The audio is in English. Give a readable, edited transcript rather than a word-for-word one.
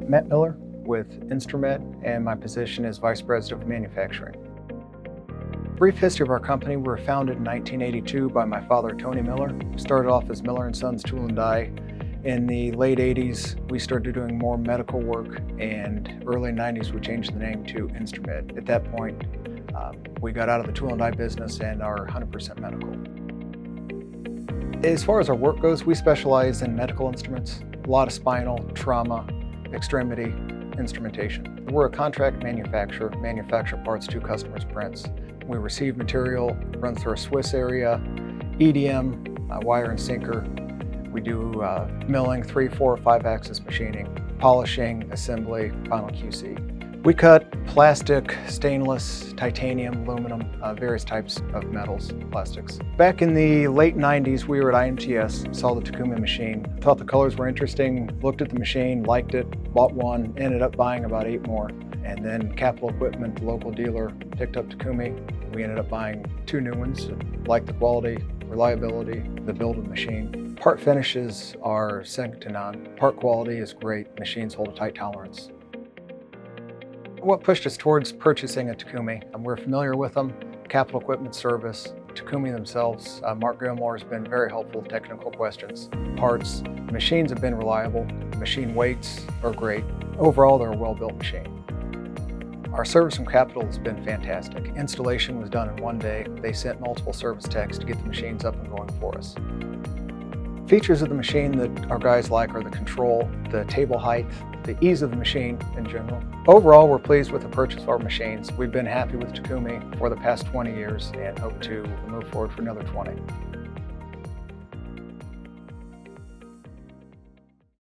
Matt Miller with Instru-Med, and my position is Vice President of Manufacturing. Brief history of our company: we were founded in 1982 by my father, Tony Miller. Started off as Miller & Sons Tool and Die. In the late 80s, we started doing more medical work, and early 90s, we changed the name to Instru-Med. At that point, we got out of the tool and die business and are 100% medical. As far as our work goes, we specialize in medical instruments, a lot of spinal, trauma, extremity instrumentation. We're a contract manufacturer, manufacture parts to customers' prints. We receive material, run through a Swiss area, EDM, wire and sinker. We do milling, 3, 4, 5-axis machining, polishing, assembly, final QC. We cut plastic, stainless, titanium, aluminum, various types of metals, plastics. Back in the late 90s, we were at IMTS, saw the Takumi machine, thought the colors were interesting, looked at the machine, liked it, bought one, ended up buying about 8 more. And then Capital Equipment, the local dealer, picked up Takumi. We ended up buying 2 new ones, liked the quality, reliability, the build of the machine. Part finishes are second to none. Part quality is great. Machines hold a tight tolerance. What pushed us towards purchasing a Takumi? We're familiar with them, Capital Equipment Service, Takumi themselves. Mark Gilmore has been very helpful with technical questions. Parts, machines have been reliable. Machine weights are great. Overall, they're a well-built machine. Our service from Capital has been fantastic. Installation was done in 1 day. They sent multiple service techs to get the machines up and going for us. Features of the machine that our guys like are the control, the table height, the ease of the machine in general. Overall, we're pleased with the purchase of our machines. We've been happy with Takumi for the past 20 years and hope to move forward for another 20.